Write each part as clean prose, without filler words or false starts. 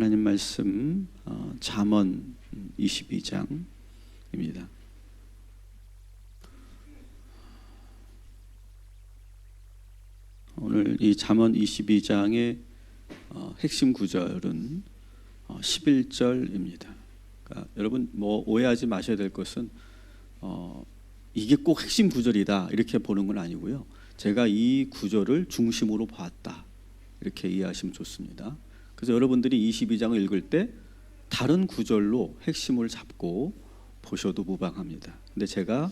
하나님 말씀 잠언 22장입니다. 오늘 이 잠언 22장의 핵심 구절은 11절입니다. 그러니까 여러분 오해하지 마셔야 될 것은 이게 꼭 핵심 구절이다 이렇게 보는 건 아니고요. 제가 이 구절을 중심으로 봤다 이렇게 이해하시면 좋습니다. 그래서 여러분들이 22장을 읽을 때 다른 구절로 핵심을 잡고 보셔도 무방합니다. 근데 제가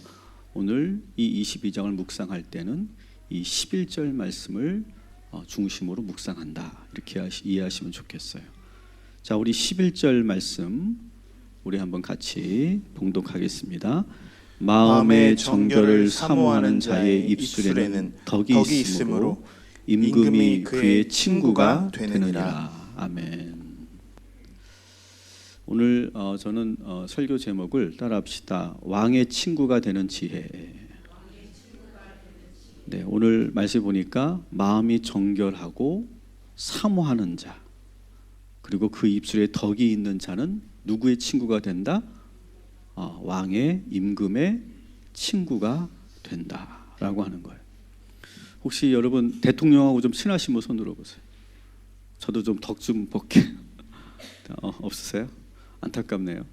오늘 이 22장을 묵상할 때는 이 11절 말씀을 중심으로 묵상한다 이렇게 이해하시면 좋겠어요. 자, 우리 11절 말씀 우리 한번 같이 봉독하겠습니다. 마음의 정결을 사모하는 자의 입술에는 덕이 있으므로 임금이 그의 친구가 되느니라. 아멘. 오늘 저는 설교 제목을 따라합시다. 왕의 친구가 되는 지혜. 네, 오늘 말씀 보니까 마음이 정결하고 사모하는 자, 그리고 그 입술에 덕이 있는 자는 누구의 친구가 된다? 왕의 임금의 친구가 된다라고 하는 거예요. 혹시 여러분 대통령하고 좀 친하신 분 손 들어보세요. 저도 좀 덕 좀 볼게. 없으세요? 안타깝네요.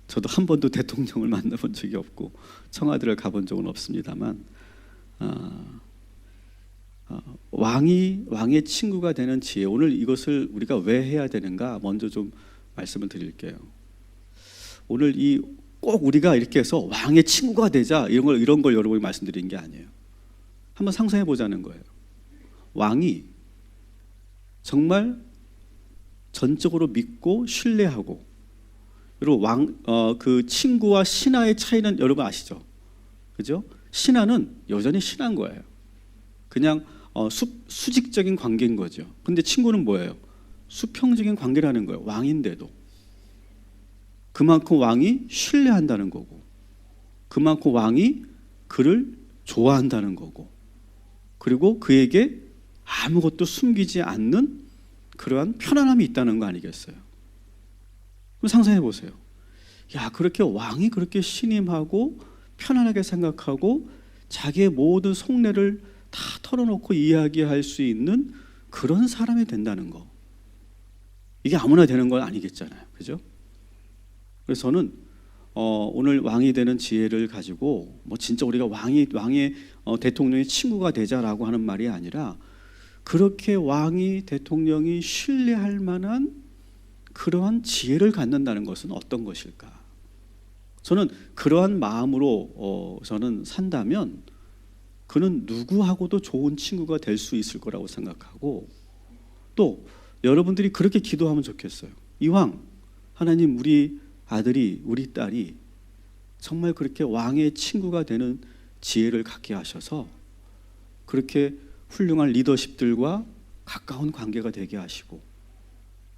저도 한 번도 대통령을 만나본 적이 없고 청와대를 가본 적은 없습니다만 왕의 친구가 되는 지혜, 오늘 이것을 우리가 왜 해야 되는가 먼저 좀 말씀을 드릴게요. 오늘 꼭 우리가 이렇게 해서 왕의 친구가 되자 이런 걸 여러분이 말씀드린 게 아니에요. 한번 상상해 보자는 거예요. 왕이 정말 전적으로 믿고 신뢰하고, 그리고 그 친구와 신하의 차이는 여러분 아시죠? 그죠? 신하는 여전히 신한 거예요. 그냥 수직적인 관계인 거죠. 근데 친구는 뭐예요? 수평적인 관계라는 거예요. 왕인데도. 그만큼 왕이 신뢰한다는 거고, 그만큼 왕이 그를 좋아한다는 거고, 그리고 그에게 아무것도 숨기지 않는 그러한 편안함이 있다는 거 아니겠어요? 그럼 상상해 보세요. 야, 그렇게 왕이 그렇게 신임하고 편안하게 생각하고 자기의 모든 속내를 다 털어놓고 이야기할 수 있는 그런 사람이 된다는 거. 이게 아무나 되는 건 아니겠잖아요. 그죠? 그래서 저는 오늘 왕이 되는 지혜를 가지고 진짜 우리가 왕의 대통령의 친구가 되자라고 하는 말이 아니라, 그렇게 왕이 대통령이 신뢰할 만한 그러한 지혜를 갖는다는 것은 어떤 것일까? 저는 그러한 마음으로 저는 산다면 그는 누구하고도 좋은 친구가 될 수 있을 거라고 생각하고, 또 여러분들이 그렇게 기도하면 좋겠어요. 이왕 하나님 우리 아들이 우리 딸이 정말 그렇게 왕의 친구가 되는 지혜를 갖게 하셔서 그렇게 훌륭한 리더십들과 가까운 관계가 되게 하시고,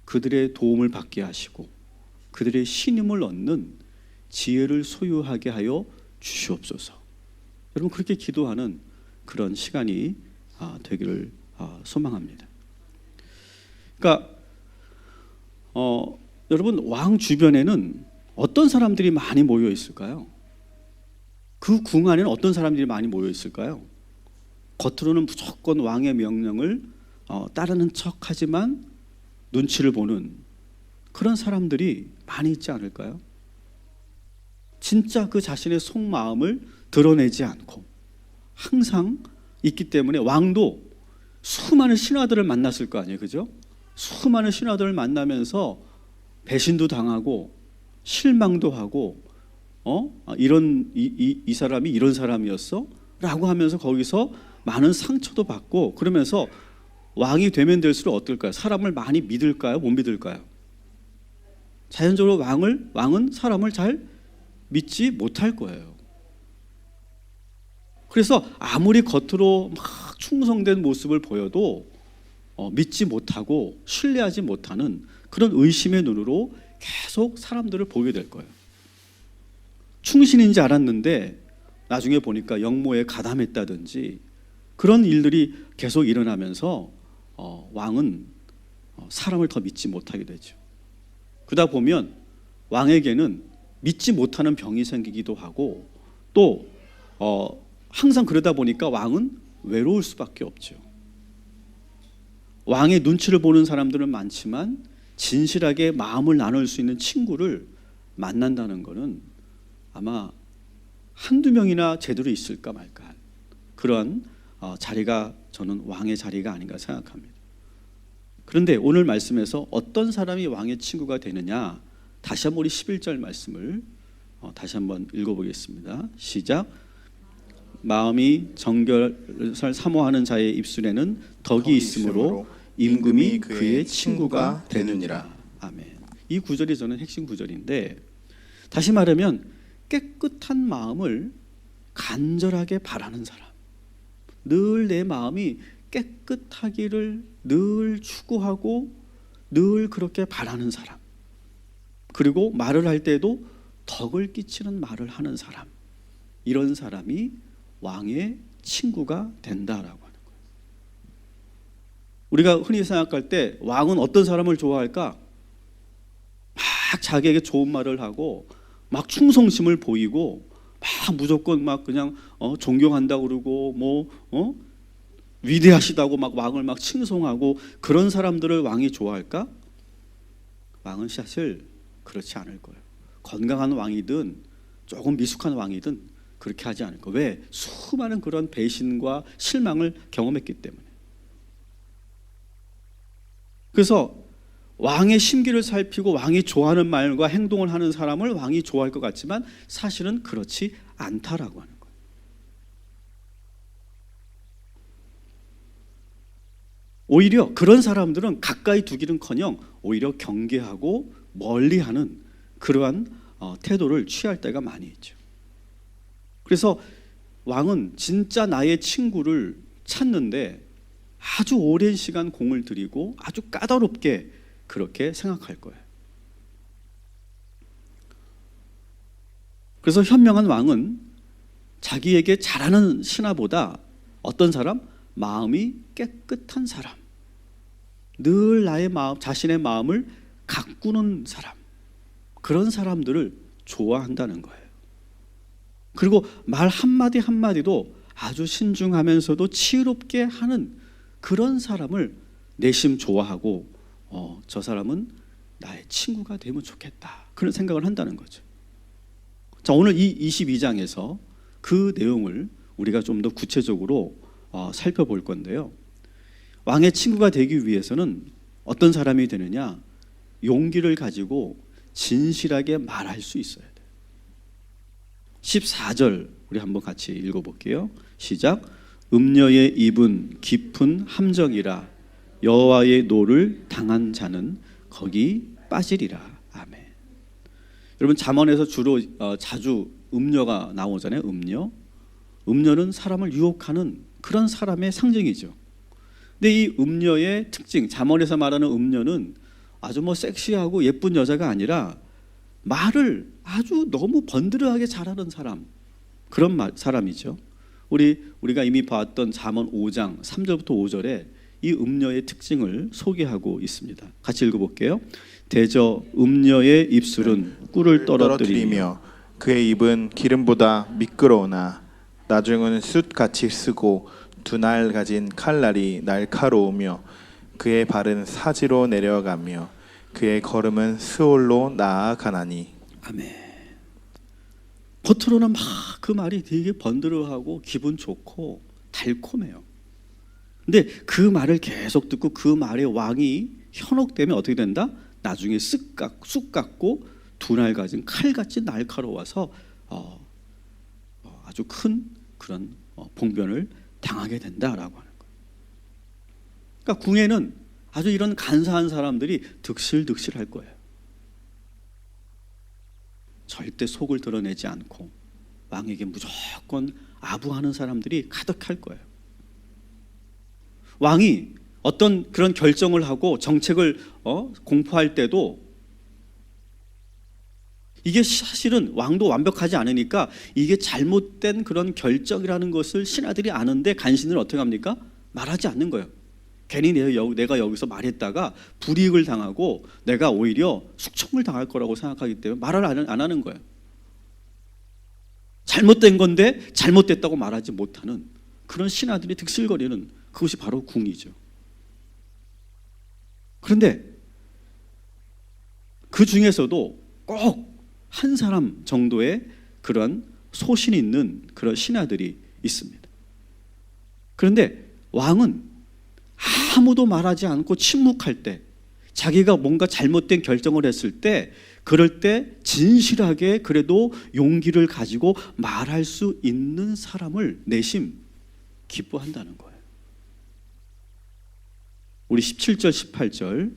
그들의 도움을 받게 하시고, 그들의 신임을 얻는 지혜를 소유하게 하여 주시옵소서. 여러분 그렇게 기도하는 그런 시간이 되기를 소망합니다. 그러니까 여러분 왕 주변에는 어떤 사람들이 많이 모여 있을까요? 그 궁 안에는 어떤 사람들이 많이 모여 있을까요? 겉으로는 무조건 왕의 명령을 따르는 척하지만 눈치를 보는 그런 사람들이 많이 있지 않을까요? 진짜 그 자신의 속마음을 드러내지 않고 항상 있기 때문에 왕도 수많은 신하들을 만났을 거 아니에요. 그죠? 수많은 신하들을 만나면서 배신도 당하고 실망도 하고 이 사람이 이런 사람이었어? 라고 하면서 거기서 많은 상처도 받고, 그러면서 왕이 되면 될수록 어떨까요? 사람을 많이 믿을까요? 못 믿을까요? 자연적으로 왕은 사람을 잘 믿지 못할 거예요. 그래서 아무리 겉으로 막 충성된 모습을 보여도 믿지 못하고 신뢰하지 못하는 그런 의심의 눈으로 계속 사람들을 보게 될 거예요. 충신인지 알았는데 나중에 보니까 역모에 가담했다든지 그런 일들이 계속 일어나면서 왕은 사람을 더 믿지 못하게 되죠. 그러다 보면 왕에게는 믿지 못하는 병이 생기기도 하고 또 항상 그러다 보니까 왕은 외로울 수밖에 없죠. 왕의 눈치를 보는 사람들은 많지만 진실하게 마음을 나눌 수 있는 친구를 만난다는 것은 아마 한두 명이나 제대로 있을까 말까 그런 자리가 저는 왕의 자리가 아닌가 생각합니다. 그런데 오늘 말씀에서 어떤 사람이 왕의 친구가 되느냐, 다시 한번 우리 11절 말씀을 다시 한번 읽어보겠습니다. 시작. 마음이 정결을 사모하는 자의 입술에는 덕이 있으므로 임금이 그의 친구가 되느니라. 아멘. 이 구절이 저는 핵심 구절인데, 다시 말하면 깨끗한 마음을 간절하게 바라는 사람, 늘 내 마음이 깨끗하기를 늘 추구하고 늘 그렇게 바라는 사람, 그리고 말을 할 때도 덕을 끼치는 말을 하는 사람, 이런 사람이 왕의 친구가 된다라고 하는 거예요. 우리가 흔히 생각할 때 왕은 어떤 사람을 좋아할까? 막 자기에게 좋은 말을 하고 막 충성심을 보이고 막 무조건 막 그냥 존경한다고 그러고 위대하시다고 막 왕을 막 칭송하고 그런 사람들을 왕이 좋아할까? 왕은 사실 그렇지 않을 거예요. 건강한 왕이든 조금 미숙한 왕이든 그렇게 하지 않을 거예요. 왜? 수많은 그런 배신과 실망을 경험했기 때문에. 그래서 왕의 심기를 살피고 왕이 좋아하는 말과 행동을 하는 사람을 왕이 좋아할 것 같지만 사실은 그렇지 않다라고 하는 거예요. 오히려 그런 사람들은 가까이 두기는커녕 오히려 경계하고 멀리하는 그러한 태도를 취할 때가 많이 있죠. 그래서 왕은 진짜 나의 친구를 찾는데 아주 오랜 시간 공을 들이고 아주 까다롭게 그렇게 생각할 거예요. 그래서 현명한 왕은 자기에게 잘하는 신하보다 어떤 사람? 마음이 깨끗한 사람, 늘 나의 마음, 자신의 마음을 가꾸는 사람, 그런 사람들을 좋아한다는 거예요. 그리고 말 한마디 한마디도 아주 신중하면서도 지혜롭게 하는 그런 사람을 내심 좋아하고 저 사람은 나의 친구가 되면 좋겠다, 그런 생각을 한다는 거죠. 자, 오늘 이 22장에서 그 내용을 우리가 좀 더 구체적으로 살펴볼 건데요. 왕의 친구가 되기 위해서는 어떤 사람이 되느냐? 용기를 가지고 진실하게 말할 수 있어야 돼요. 14절 우리 한번 같이 읽어볼게요. 시작. 음녀의 입은 깊은 함정이라 여호와의 노를 당한 자는 거기 빠지리라. 아멘. 여러분, 잠언에서 주로 자주 음녀가 나오잖아요. 음녀는 사람을 유혹하는 그런 사람의 상징이죠. 근데 이 음녀의 특징, 잠언에서 말하는 음녀는 아주 섹시하고 예쁜 여자가 아니라 말을 아주 너무 번드르하게 잘하는 사람, 그런 사람이죠. 우리가 이미 봤던 잠언 5장 3절부터 5절에 이 음녀의 특징을 소개하고 있습니다. 같이 읽어볼게요. 대저 음녀의 입술은 꿀을 떨어뜨리며 그의 입은 기름보다 미끄러우나 나중은 숯같이 쓰고 두 날 가진 칼날이 날카로우며 그의 발은 사지로 내려가며 그의 걸음은 스올로 나아가나니. 아멘. 겉으로는 막 그 말이 되게 번드르하고 기분 좋고 달콤해요. 근데 그 말을 계속 듣고 그 말에 왕이 현혹되면 어떻게 된다? 나중에 쑥 같고 두 날 가진 칼같이 날카로워서 아주 큰 그런 봉변을 당하게 된다라고 하는 거예요. 그러니까 궁에는 아주 이런 간사한 사람들이 득실득실할 거예요. 절대 속을 드러내지 않고 왕에게 무조건 아부하는 사람들이 가득할 거예요. 왕이 어떤 그런 결정을 하고 정책을 공포할 때도 이게 사실은 왕도 완벽하지 않으니까 이게 잘못된 그런 결정이라는 것을 신하들이 아는데 간신을 어떻게 합니까? 말하지 않는 거예요. 괜히 내가 여기서 말했다가 불이익을 당하고 내가 오히려 숙청을 당할 거라고 생각하기 때문에 말을 안 하는 거예요. 잘못된 건데 잘못됐다고 말하지 못하는 그런 신하들이 득실거리는 그것이 바로 궁이죠. 그런데 그 중에서도 꼭 한 사람 정도의 그런 소신 있는 그런 신하들이 있습니다. 그런데 왕은 아무도 말하지 않고 침묵할 때, 자기가 뭔가 잘못된 결정을 했을 때, 그럴 때 진실하게 그래도 용기를 가지고 말할 수 있는 사람을 내심 기뻐한다는 거예요. 우리 17절 18절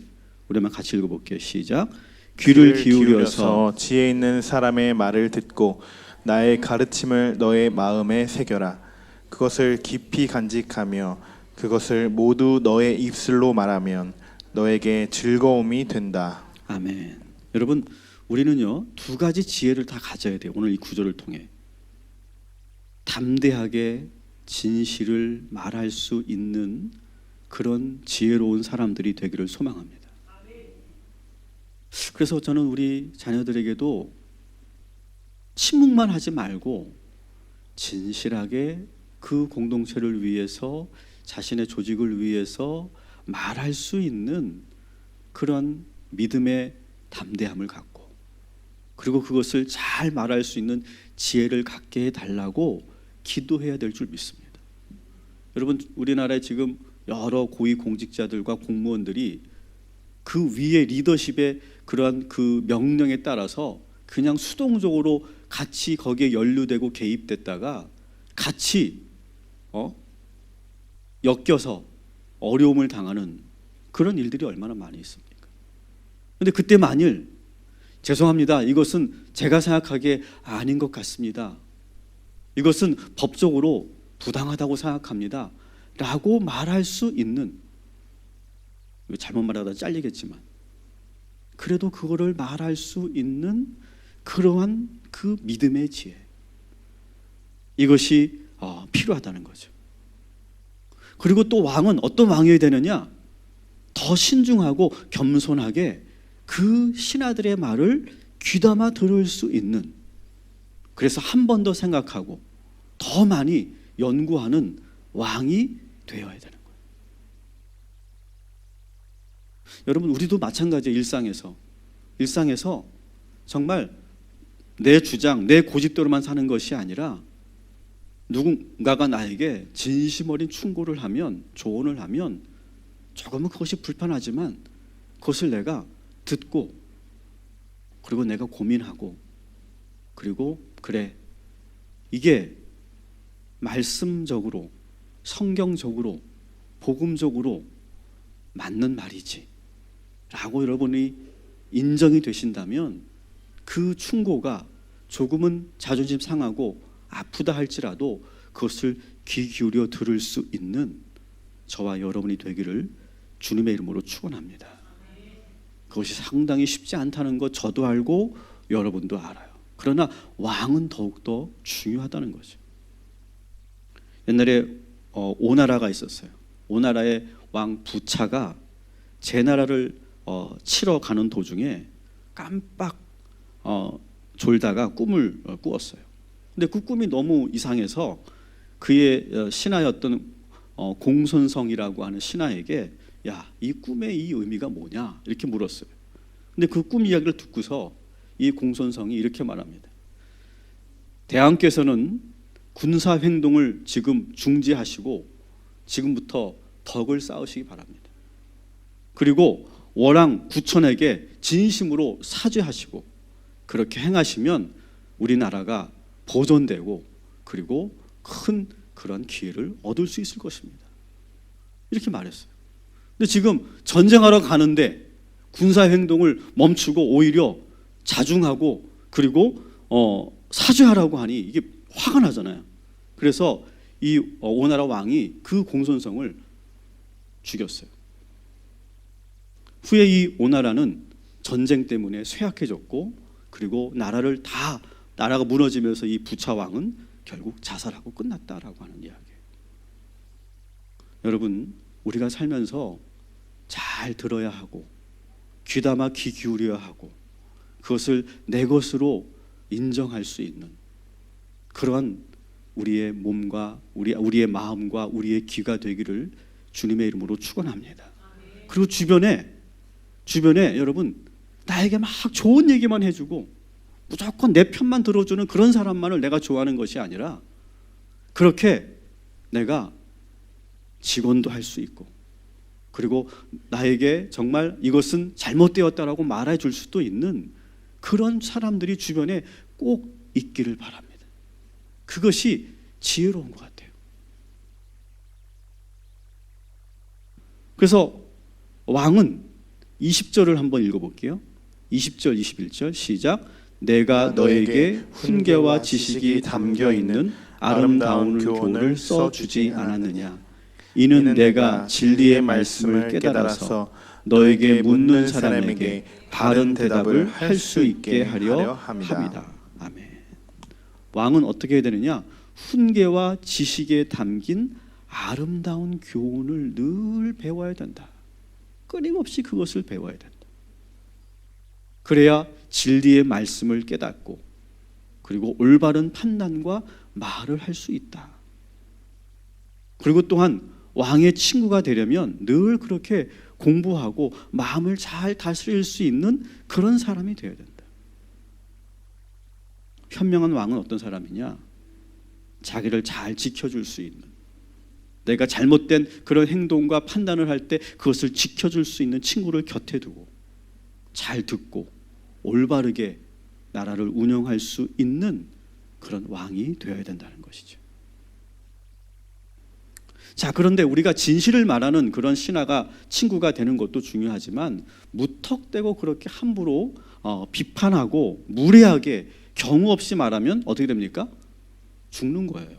우리만 같이 읽어볼게요. 시작. 귀를 기울여서 지혜 있는 사람의 말을 듣고 나의 가르침을 너의 마음에 새겨라. 그것을 깊이 간직하며 그것을 모두 너의 입술로 말하면 너에게 즐거움이 된다. 아멘. 여러분, 우리는요 2가지 지혜를 다 가져야 돼요. 오늘 이 구절을 통해 담대하게 진실을 말할 수 있는 그런 지혜로운 사람들이 되기를 소망합니다. 그래서 저는 우리 자녀들에게도 침묵만 하지 말고 진실하게 그 공동체를 위해서, 자신의 조직을 위해서 말할 수 있는 그런 믿음의 담대함을 갖고, 그리고 그것을 잘 말할 수 있는 지혜를 갖게 해달라고 기도해야 될 줄 믿습니다. 여러분, 우리나라에 지금 여러 고위 공직자들과 공무원들이 그 위의 리더십의 그러한 그 명령에 따라서 그냥 수동적으로 같이 거기에 연루되고 개입됐다가 같이 엮여서 어려움을 당하는 그런 일들이 얼마나 많이 있습니까? 그런데 그때 만일 죄송합니다, 이것은 제가 생각하기에 아닌 것 같습니다, 이것은 법적으로 부당하다고 생각합니다 라고 말할 수 있는, 잘못 말하다 잘리겠지만 그래도 그거를 말할 수 있는 그러한 그 믿음의 지혜, 이것이 필요하다는 거죠. 그리고 또 왕은 어떤 왕이 되느냐? 더 신중하고 겸손하게 그 신하들의 말을 귀담아 들을 수 있는, 그래서 한 번 더 생각하고 더 많이 연구하는 왕이 되어야 되는 거예요. 여러분, 우리도 마찬가지예요. 일상에서 정말 내 주장, 내 고집대로만 사는 것이 아니라 누군가가 나에게 진심 어린 충고를 하면, 조언을 하면 조금은 그것이 불편하지만 그것을 내가 듣고, 그리고 내가 고민하고, 그리고 그래, 이게 말씀적으로, 성경적으로, 복음적으로 맞는 말이지 라고 여러분이 인정이 되신다면 그 충고가 조금은 자존심 상하고 아프다 할지라도 그것을 귀 기울여 들을 수 있는 저와 여러분이 되기를 주님의 이름으로 축원합니다. 그것이 상당히 쉽지 않다는 것 저도 알고 여러분도 알아요. 그러나 왕은 더욱더 중요하다는 거죠. 옛날에 오나라가 있었어요. 오나라의 왕 부차가 제 나라를 치러 가는 도중에 깜빡 졸다가 꿈을 꾸었어요. 근데 그 꿈이 너무 이상해서 그의 신하였던 공손성이라고 하는 신하에게 야, 이 꿈의 이 의미가 뭐냐 이렇게 물었어요. 근데 그 꿈 이야기를 듣고서 이 공손성이 이렇게 말합니다. 대왕께서는 군사 행동을 지금 중지하시고 지금부터 덕을 쌓으시기 바랍니다. 그리고 월왕 구천에게 진심으로 사죄하시고 그렇게 행하시면 우리나라가 보존되고 그리고 큰 그런 기회를 얻을 수 있을 것입니다. 이렇게 말했어요. 근데 지금 전쟁하러 가는데 군사 행동을 멈추고 오히려 자중하고 그리고 사죄하라고 하니 이게 화가 나잖아요. 그래서 이 오나라 왕이 그 공손성을 죽였어요. 후에 이 오나라는 전쟁 때문에 쇠약해졌고 그리고 나라가 무너지면서 이 부차 왕은 결국 자살하고 끝났다라고 하는 이야기예요. 여러분, 우리가 살면서 잘 들어야 하고 귀담아 귀 기울여야 하고 그것을 내 것으로 인정할 수 있는 그러한 우리의 몸과 우리의 마음과 우리의 귀가 되기를 주님의 이름으로 축원합니다. 그리고 주변에 여러분 나에게 막 좋은 얘기만 해주고 무조건 내 편만 들어주는 그런 사람만을 내가 좋아하는 것이 아니라 그렇게 내가 직원도 할 수 있고 그리고 나에게 정말 이것은 잘못되었다라고 말해줄 수도 있는 그런 사람들이 주변에 꼭 있기를 바랍니다. 그것이 지혜로운 것 같아요. 그래서 왕은 20절을 한번 읽어볼게요. 20절 21절 시작. 내가 너에게 훈계와 지식이 담겨있는 아름다운 교훈을 써주지 않았느냐. 이는 내가 진리의 말씀을 깨달아서 너에게 묻는 사람에게 바른 대답을 할 수 있게 하려 함이다. 아멘. 왕은 어떻게 해야 되느냐? 훈계와 지식에 담긴 아름다운 교훈을 늘 배워야 된다. 끊임없이 그것을 배워야 된다. 그래야 진리의 말씀을 깨닫고 그리고 올바른 판단과 말을 할 수 있다. 그리고 또한 왕의 친구가 되려면 늘 그렇게 공부하고 마음을 잘 다스릴 수 있는 그런 사람이 되어야 된다. 현명한 왕은 어떤 사람이냐? 자기를 잘 지켜줄 수 있는, 내가 잘못된 그런 행동과 판단을 할 때 그것을 지켜줄 수 있는 친구를 곁에 두고 잘 듣고 올바르게 나라를 운영할 수 있는 그런 왕이 되어야 된다는 것이죠. 자, 그런데 우리가 진실을 말하는 그런 신하가 친구가 되는 것도 중요하지만 무턱대고 그렇게 함부로 비판하고 무례하게 경우 없이 말하면 어떻게 됩니까? 죽는 거예요.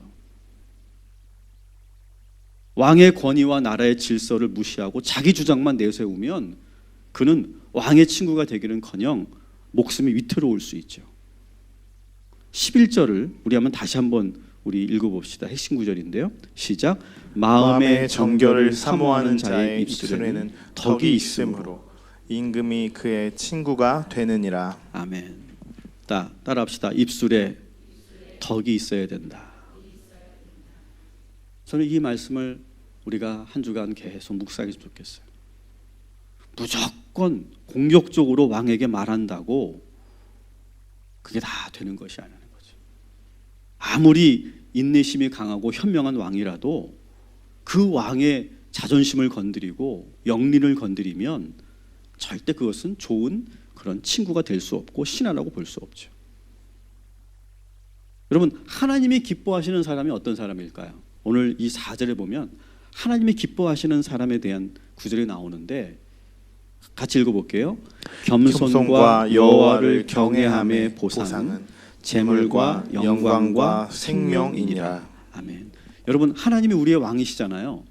왕의 권위와 나라의 질서를 무시하고 자기 주장만 내세우면 그는 왕의 친구가 되기는커녕 목숨이 위태로울 수 있죠. 11절을 우리 한번 다시 한번 우리 읽어봅시다. 핵심 구절인데요. 시작. 마음의 정결을 사모하는 자의 입술에는 덕이 있으므로 임금이 그의 친구가 되느니라. 아멘. 따라합시다. 입술에 덕이 있어야 된다. 저는 이 말씀을 우리가 한 주간 계속 묵상했으면 좋겠어요. 무조건 공격적으로 왕에게 말한다고 그게 다 되는 것이 아니라는 거죠. 아무리 인내심이 강하고 현명한 왕이라도 그 왕의 자존심을 건드리고 영린을 건드리면 절대 그것은 좋은 그런 친구가 될 수 없고 신하라고 볼 수 없죠. 여러분, 하나님이 기뻐하시는 사람이 어떤 사람일까요? 오늘 이 4절에 보면 하나님이 기뻐하시는 사람에 대한 구절이 나오는데 같이 읽어볼게요. 겸손과 여호와를 경외함의 보상은 재물과 영광과 생명이니라. 아멘. 여러분, 하나님이 우리의 왕이시잖아요.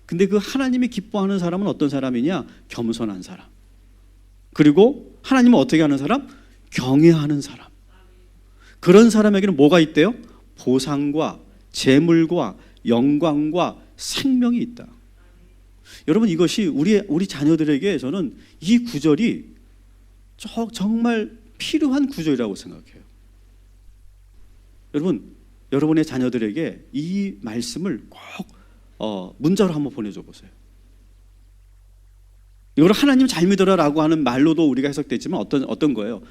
근데 그 하나님이 기뻐하는 사람은 어떤 사람이냐? 겸손한 사람. 그리고 하나님은 어떻게 하는 사람? 경외하는 사람. 그런 사람에게는 뭐가 있대요? 보상과 재물과 영광과 생명이 있다. 여러분, 이것이 우리 자녀들에게 저는 이 구절이 정말 필요한 구절이라고 생각해요. 여러분의 자녀들에게 이 말씀을 꼭 문자로 한번 보내줘 보세요. 이걸 하나님 잘 믿어라라고 하는 말로도 우리가 해석되지만 어떤 거예요?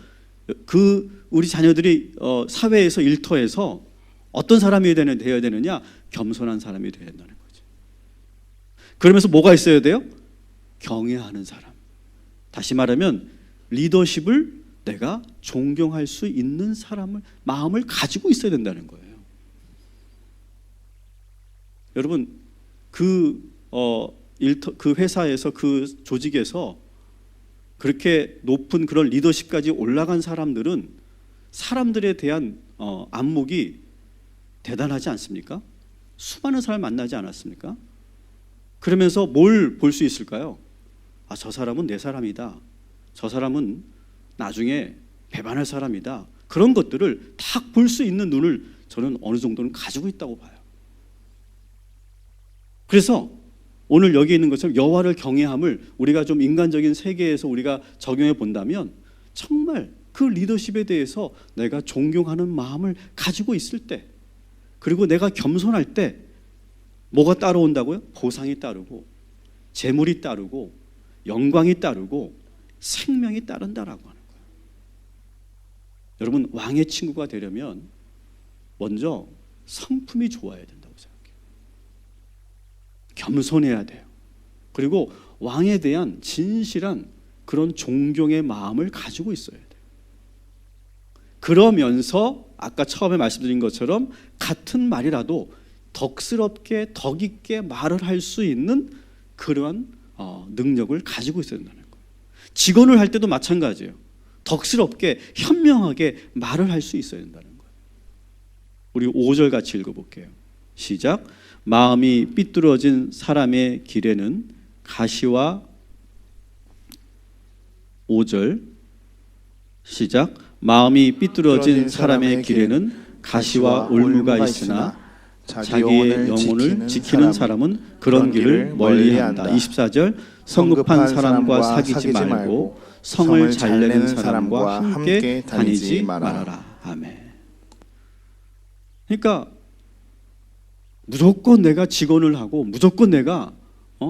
우리 자녀들이 사회에서 일터에서 어떤 사람이 되어야 되느냐? 겸손한 사람이 되어야 된다는 거죠. 그러면서 뭐가 있어야 돼요? 경외하는 사람. 다시 말하면 리더십을 내가 존경할 수 있는 마음을 가지고 있어야 된다는 거예요. 여러분, 그 회사에서 그 조직에서 그렇게 높은 그런 리더십까지 올라간 사람들은 사람들에 대한 안목이 대단하지 않습니까? 수많은 사람을 만나지 않았습니까? 그러면서 뭘 볼 수 있을까요? 저 사람은 내 사람이다. 저 사람은 나중에 배반할 사람이다. 그런 것들을 딱 볼 수 있는 눈을 저는 어느 정도는 가지고 있다고 봐요. 그래서 오늘 여기 있는 것처럼 여호와를 경외함을 우리가 좀 인간적인 세계에서 우리가 적용해 본다면 정말 그 리더십에 대해서 내가 존경하는 마음을 가지고 있을 때, 그리고 내가 겸손할 때 뭐가 따라온다고요? 보상이 따르고 재물이 따르고 영광이 따르고 생명이 따른다라고 하는 거예요. 여러분, 왕의 친구가 되려면 먼저 성품이 좋아야 된다고 생각해요. 겸손해야 돼요. 그리고 왕에 대한 진실한 그런 존경의 마음을 가지고 있어야 돼요. 그러면서 아까 처음에 말씀드린 것처럼 같은 말이라도 덕스럽게 덕있게 말을 할 수 있는 그러한 능력을 가지고 있어야 된다는 거예요. 직원을 할 때도 마찬가지예요. 덕스럽게 현명하게 말을 할 수 있어야 된다는 거예요. 우리 5절 같이 읽어볼게요. 시작. 마음이 삐뚤어진 사람의 길에는 가시와 5절 시작. 마음이 삐뚤어진 사람의 길에는 가시와 올무가 있으나 자기의 영혼을 지키는 사람은 그런 길을 멀리한다. 24절 성급한 사람과 사귀지 말고 성을 잘 내는 사람과 함께 다니지 말아라. 아멘. 그러니까 무조건 내가 직언을 하고 무조건 내가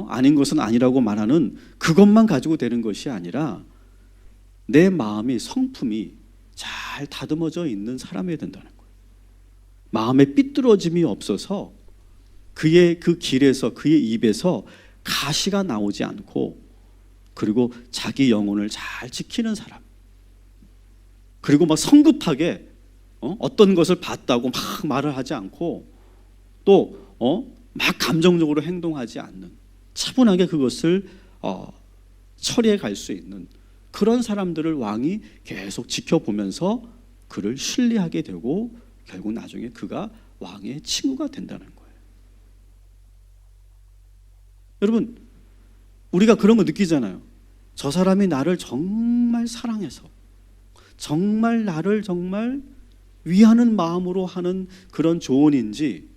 아닌 것은 아니라고 말하는 그것만 가지고 되는 것이 아니라 내 마음이 성품이 잘 다듬어져 있는 사람이 된다는 거예요. 마음에 삐뚤어짐이 없어서 그의 그 길에서 그의 입에서 가시가 나오지 않고, 그리고 자기 영혼을 잘 지키는 사람, 그리고 막 성급하게 어떤 것을 봤다고 막 말을 하지 않고 또 막 감정적으로 행동하지 않는, 차분하게 그것을 처리해 갈 수 있는 그런 사람들을 왕이 계속 지켜보면서 그를 신뢰하게 되고 결국 나중에 그가 왕의 친구가 된다는 거예요. 여러분, 우리가 그런 거 느끼잖아요. 저 사람이 나를 정말 사랑해서 정말 나를 정말 위하는 마음으로 하는 그런 조언인지,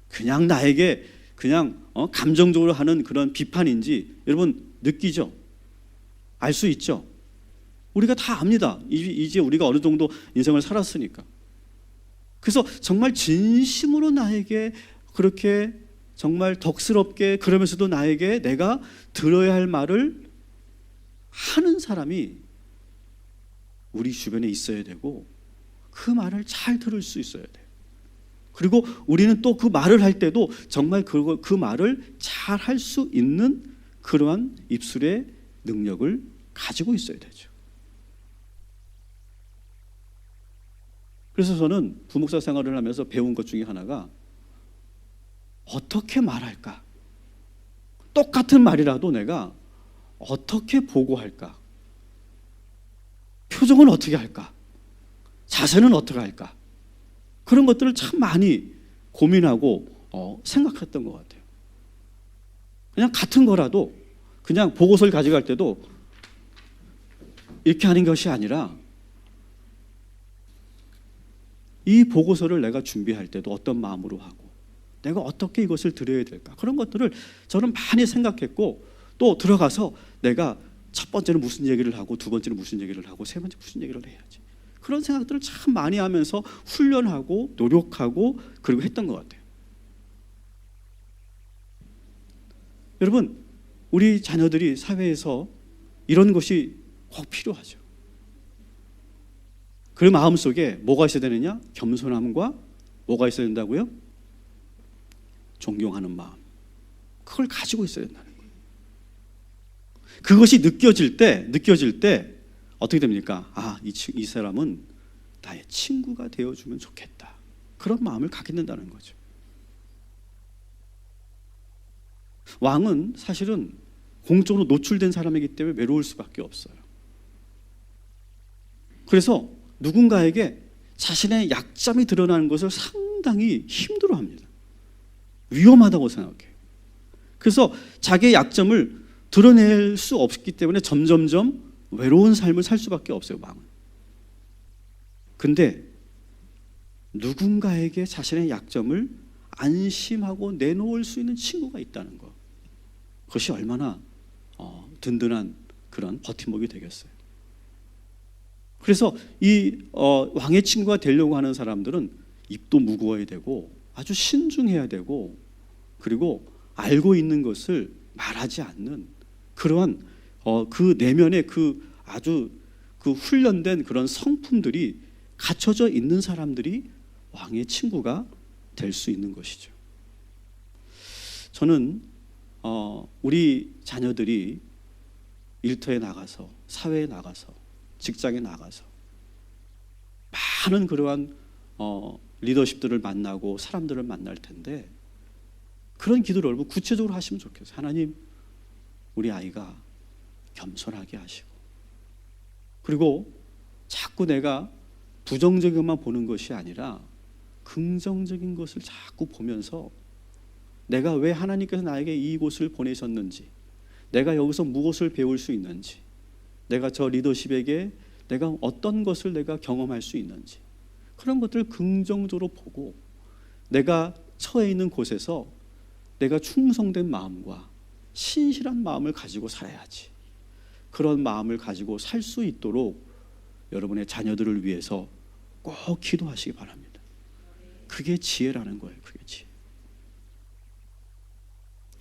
그냥 나에게 그냥 감정적으로 하는 그런 비판인지 여러분 느끼죠? 알 수 있죠? 우리가 다 압니다. 이제 우리가 어느 정도 인생을 살았으니까. 그래서 정말 진심으로 나에게 그렇게 정말 덕스럽게, 그러면서도 나에게 내가 들어야 할 말을 하는 사람이 우리 주변에 있어야 되고, 그 말을 잘 들을 수 있어야 돼요. 그리고 우리는 또 그 말을 할 때도 정말 그 말을 잘 할 수 있는 그러한 입술의 능력을 가지고 있어야 되죠. 그래서 저는 부목사 생활을 하면서 배운 것 중에 하나가 어떻게 말할까? 똑같은 말이라도 내가 어떻게 보고할까? 표정은 어떻게 할까? 자세는 어떻게 할까? 그런 것들을 참 많이 고민하고 생각했던 것 같아요. 그냥 같은 거라도 그냥 보고서를 가져갈 때도 이렇게 하는 것이 아니라 이 보고서를 내가 준비할 때도 어떤 마음으로 하고 내가 어떻게 이것을 드려야 될까? 그런 것들을 저는 많이 생각했고, 또 들어가서 내가 첫 번째는 무슨 얘기를 하고 두 번째는 무슨 얘기를 하고 세 번째 무슨 얘기를 해야지. 그런 생각들을 참 많이 하면서 훈련하고 노력하고 그리고 했던 것 같아요. 여러분, 우리 자녀들이 사회에서 이런 것이 꼭 필요하죠. 그 마음속에 뭐가 있어야 되느냐? 겸손함과 뭐가 있어야 된다고요? 존경하는 마음. 그걸 가지고 있어야 된다는 거예요. 그것이 느껴질 때 어떻게 됩니까? 이 사람은 나의 친구가 되어주면 좋겠다. 그런 마음을 갖는다는 거죠. 왕은 사실은 공적으로 노출된 사람이기 때문에 외로울 수밖에 없어요. 그래서 누군가에게 자신의 약점이 드러나는 것을 상당히 힘들어합니다. 위험하다고 생각해요. 그래서 자기의 약점을 드러낼 수 없기 때문에 점점점 외로운 삶을 살 수밖에 없어요, 왕은. 근데 누군가에게 자신의 약점을 안심하고 내놓을 수 있는 친구가 있다는 것, 그것이 얼마나 든든한 그런 버팀목이 되겠어요. 그래서 이 왕의 친구가 되려고 하는 사람들은 입도 무거워야 되고 아주 신중해야 되고, 그리고 알고 있는 것을 말하지 않는 그러한 그 내면에 그 아주 그 훈련된 그런 성품들이 갖춰져 있는 사람들이 왕의 친구가 될 수 있는 것이죠. 저는 우리 자녀들이 일터에 나가서, 사회에 나가서, 직장에 나가서 많은 그러한 리더십들을 만나고 사람들을 만날 텐데, 그런 기도를 여러분 구체적으로 하시면 좋겠어요. 하나님, 우리 아이가 겸손하게 하시고, 그리고 자꾸 내가 부정적인 것만 보는 것이 아니라 긍정적인 것을 자꾸 보면서 내가 왜 하나님께서 나에게 이곳을 보내셨는지, 내가 여기서 무엇을 배울 수 있는지, 내가 저 리더십에게 내가 어떤 것을 내가 경험할 수 있는지, 그런 것들을 긍정적으로 보고 내가 처해 있는 곳에서 내가 충성된 마음과 신실한 마음을 가지고 살아야지, 그런 마음을 가지고 살 수 있도록 여러분의 자녀들을 위해서 꼭 기도하시기 바랍니다. 그게 지혜라는 거예요. 그게 지혜.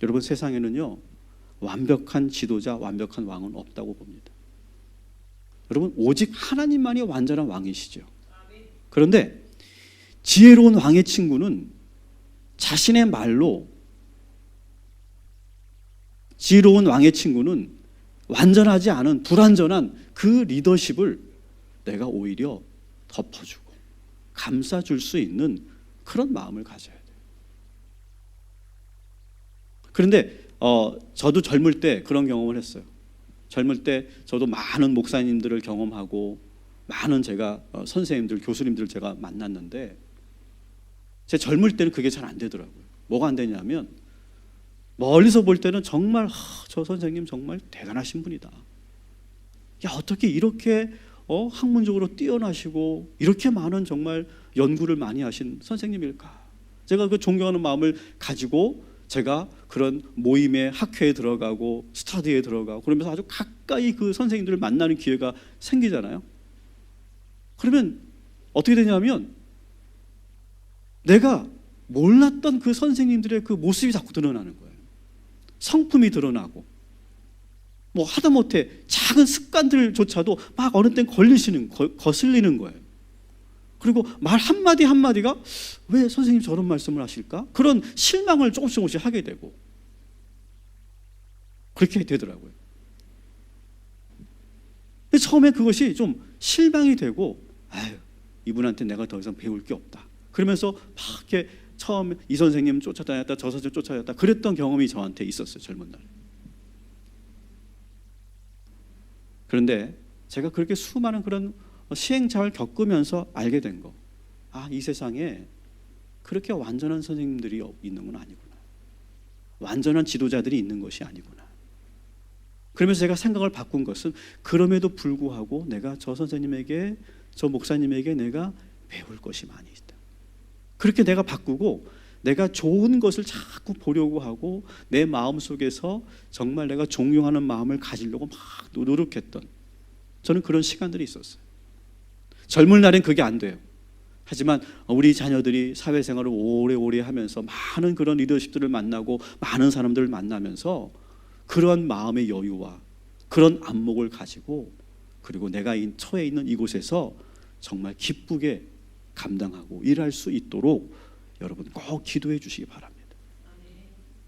여러분, 세상에는요 완벽한 지도자, 완벽한 왕은 없다고 봅니다. 여러분, 오직 하나님만이 완전한 왕이시죠. 그런데 지혜로운 왕의 친구는 자신의 말로, 지혜로운 왕의 친구는 완전하지 않은 불완전한 그 리더십을 내가 오히려 덮어주고 감싸줄 수 있는 그런 마음을 가져야 돼요. 그런데 저도 젊을 때 그런 경험을 했어요. 젊을 때 저도 많은 목사님들을 경험하고 많은 제가 선생님들, 교수님들을 제가 만났는데, 제 젊을 때는 그게 잘 안 되더라고요. 뭐가 안 되냐면, 멀리서 볼 때는 정말 저 선생님 정말 대단하신 분이다. 야, 어떻게 이렇게 학문적으로 뛰어나시고 이렇게 많은 정말 연구를 많이 하신 선생님일까? 제가 그 존경하는 마음을 가지고 제가 그런 모임에, 학회에 들어가고 스터디에 들어가고 그러면서 아주 가까이 그 선생님들을 만나는 기회가 생기잖아요. 그러면 어떻게 되냐면, 내가 몰랐던 그 선생님들의 그 모습이 자꾸 드러나는 거예요. 성품이 드러나고, 뭐 하다못해 작은 습관들조차도 막 어느 땐 거슬리는 거예요. 그리고 말 한마디 한마디가 왜 선생님 저런 말씀을 하실까? 그런 실망을 조금씩 하게 되고 그렇게 되더라고요. 근데 처음에 그것이 좀 실망이 되고, 아유, 이분한테 내가 더 이상 배울 게 없다. 그러면서 막 이렇게 처음에 이 선생님 쫓아다녔다, 저 선생님 쫓아다녔다, 그랬던 경험이 저한테 있었어요, 젊은 날에. 그런데 제가 그렇게 수많은 그런 시행착오를 겪으면서 알게 된 거, 이 세상에 그렇게 완전한 선생님들이 있는 건 아니구나, 완전한 지도자들이 있는 것이 아니구나. 그러면서 제가 생각을 바꾼 것은, 그럼에도 불구하고 내가 저 선생님에게, 저 목사님에게 내가 배울 것이 많이 있다. 그렇게 내가 바꾸고, 내가 좋은 것을 자꾸 보려고 하고 내 마음속에서 정말 내가 존경하는 마음을 가지려고 막 노력했던, 저는 그런 시간들이 있었어요. 젊은 날엔 그게 안 돼요. 하지만 우리 자녀들이 사회생활을 오래오래 하면서 많은 그런 리더십들을 만나고 많은 사람들을 만나면서 그런 마음의 여유와 그런 안목을 가지고, 그리고 내가 처해 있는 이곳에서 정말 기쁘게 감당하고 일할 수 있도록 여러분 꼭 기도해 주시기 바랍니다.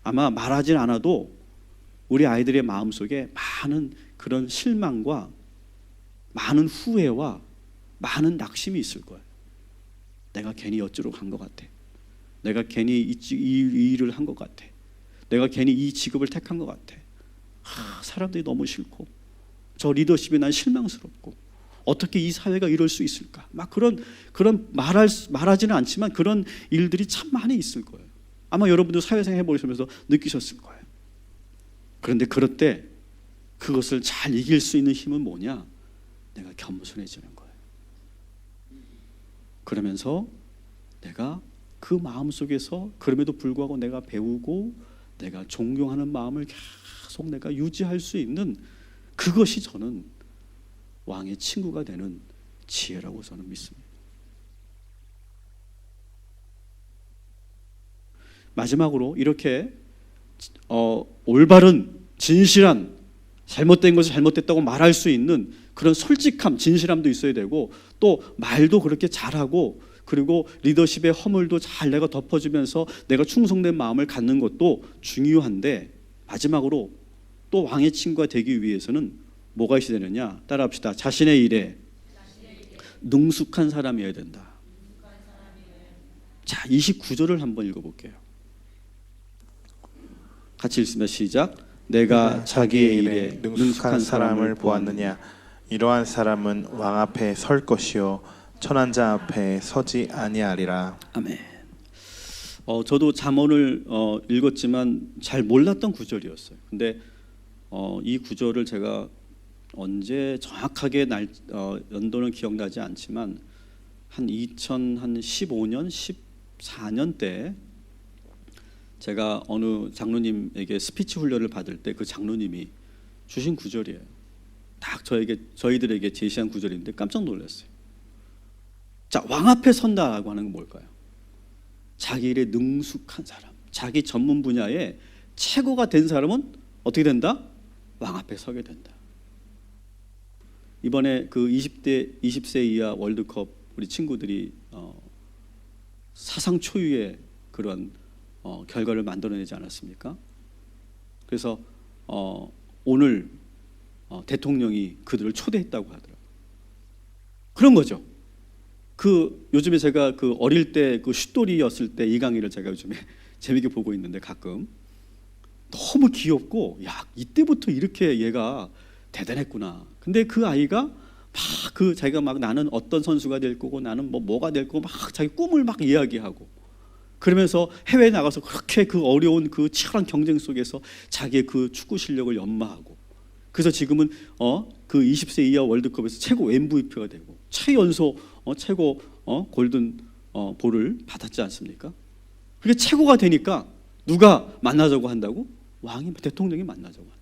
아마 말하진 않아도 우리 아이들의 마음속에 많은 그런 실망과 많은 후회와 많은 낙심이 있을 거예요. 내가 괜히 어쩌러 간 것 같아. 내가 괜히 이 일을 한 것 같아. 내가 괜히 이 직업을 택한 것 같아. 사람들이 너무 싫고 저 리더십이 난 실망스럽고 어떻게 이 사회가 이럴 수 있을까? 막 그런 말하지는 않지만 그런 일들이 참 많이 있을 거예요. 아마 여러분도 사회생활 해보시면서 느끼셨을 거예요. 그런데 그럴 때 그것을 잘 이길 수 있는 힘은 뭐냐? 내가 겸손해지는 거예요. 그러면서 내가 그 마음 속에서 그럼에도 불구하고 내가 배우고 내가 존경하는 마음을 계속 내가 유지할 수 있는 그것이 저는 왕의 친구가 되는 지혜라고 저는 믿습니다. 마지막으로 이렇게 올바른 진실한 잘못된 것을 잘못됐다고 말할 수 있는 그런 솔직함, 진실함도 있어야 되고 또 말도 그렇게 잘하고 그리고 리더십의 허물도 잘 내가 덮어주면서 내가 충성된 마음을 갖는 것도 중요한데 마지막으로 또 왕의 친구가 되기 위해서는 뭐가 있어야 되느냐? 따라합시다. 자신의 일에 능숙한 사람이어야 된다. 자, 29절을 한번 읽어볼게요. 같이 읽습니다. 시작. 내가 자기의 일에 능숙한 사람을 보았느냐? 이러한 사람은 왕 앞에 설 것이요 천한 자 앞에 서지 아니하리라. 아멘. 저도 잠언을 읽었지만 잘 몰랐던 구절이었어요. 근데 이 구절을 제가 언제 정확하게 연도는 기억나지 않지만 한 2015년, 14년 때 제가 어느 장로님에게 스피치 훈련을 받을 때 그 장로님이 주신 구절이에요. 딱 저희들에게 제시한 구절인데 깜짝 놀랐어요. 자, 왕 앞에 선다라고 하는 건 뭘까요? 자기 일에 능숙한 사람, 자기 전문 분야에 최고가 된 사람은 어떻게 된다? 왕 앞에 서게 된다. 이번에 그 20세 이하 월드컵 우리 친구들이 사상 초유의 그런 결과를 만들어내지 않았습니까? 그래서 오늘 대통령이 그들을 초대했다고 하더라고요. 그런 거죠. 요즘에 제가 어릴 때 슛돌이였을 때 이 강의를 제가 요즘에 재밌게 보고 있는데 가끔 너무 귀엽고 야 이때부터 이렇게 얘가 대단했구나. 근데 그 아이가 막 자기가 막 나는 어떤 선수가 될 거고 나는 뭐가 될 거고 막 자기 꿈을 막 이야기하고 그러면서 해외에 나가서 그렇게 어려운 치열한 경쟁 속에서 자기의 축구 실력을 연마하고 그래서 지금은 그 20세 이하 월드컵에서 최고 MVP가 되고 최연소 최고 골든 볼을 받았지 않습니까? 그게 최고가 되니까 누가 만나자고 한다고? 왕이 대통령이 만나자고 한다.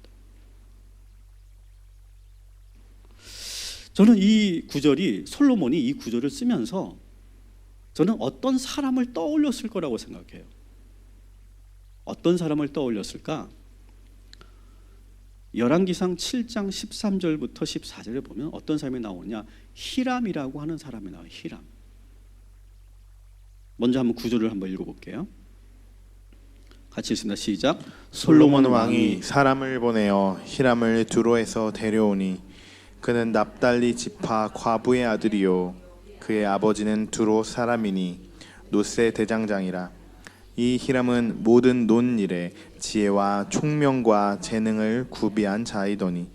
저는 이 구절이 솔로몬이 이 구절을 쓰면서 저는 어떤 사람을 떠올렸을 거라고 생각해요. 어떤 사람을 떠올렸을까? 열왕기상 7장 13절부터 14절에 보면 어떤 사람이 나오냐? 히람이라고 하는 사람이 나와요. 히람. 먼저 한번 구절을 한번 읽어볼게요. 같이 읽습니다. 시작. 솔로몬 왕이 사람을 보내어 히람을 두로에서 데려오니 그는 납달리 지파 과부의 아들이요 그의 아버지는 두로 사람이니 노세 대장장이라. 이 히람은 모든 논일에 지혜와 총명과 재능을 구비한 자이더니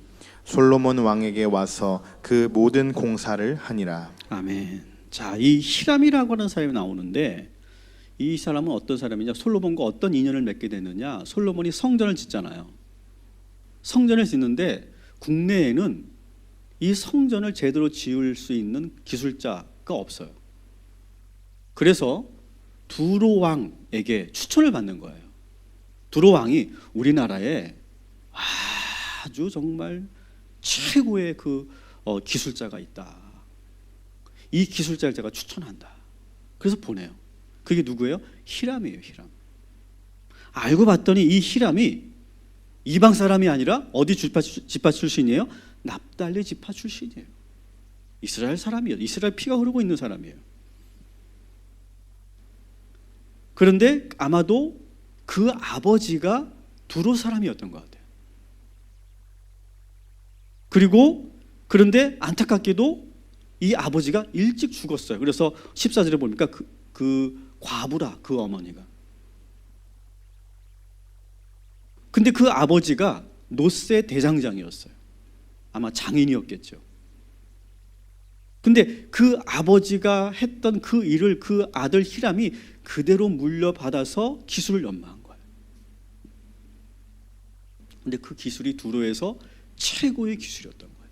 솔로몬 왕에게 와서 그 모든 공사를 하니라. 아멘. 자, 이 히람이라고 하는 사람이 나오는데 이 사람은 어떤 사람이냐? 솔로몬과 어떤 인연을 맺게 됐느냐? 솔로몬이 성전을 짓잖아요. 성전을 짓는데 국내에는 이 성전을 제대로 지을 수 있는 기술자가 없어요. 그래서 두로 왕에게 추천을 받는 거예요. 두로 왕이 우리나라에 아주 정말 최고의 기술자가 있다. 이 기술자를 제가 추천한다. 그래서 보내요. 그게 누구예요? 히람이에요. 히람. 알고 봤더니 이 히람이 이방 사람이 아니라 어디 지파 출신이에요? 납달리 지파 출신이에요. 이스라엘 사람이에요. 이스라엘 피가 흐르고 있는 사람이에요. 그런데 아마도 그 아버지가 두로 사람이었던 것 같아요. 그런데 안타깝게도 이 아버지가 일찍 죽었어요. 그래서 14절에 보니까 그 과부라, 그 어머니가. 근데 그 아버지가 노세 대장장이었어요. 아마 장인이었겠죠. 근데 그 아버지가 했던 그 일을 그 아들 히람이 그대로 물려받아서 기술을 연마한 거예요. 근데 그 기술이 두로에서 최고의 기술이었던 거예요.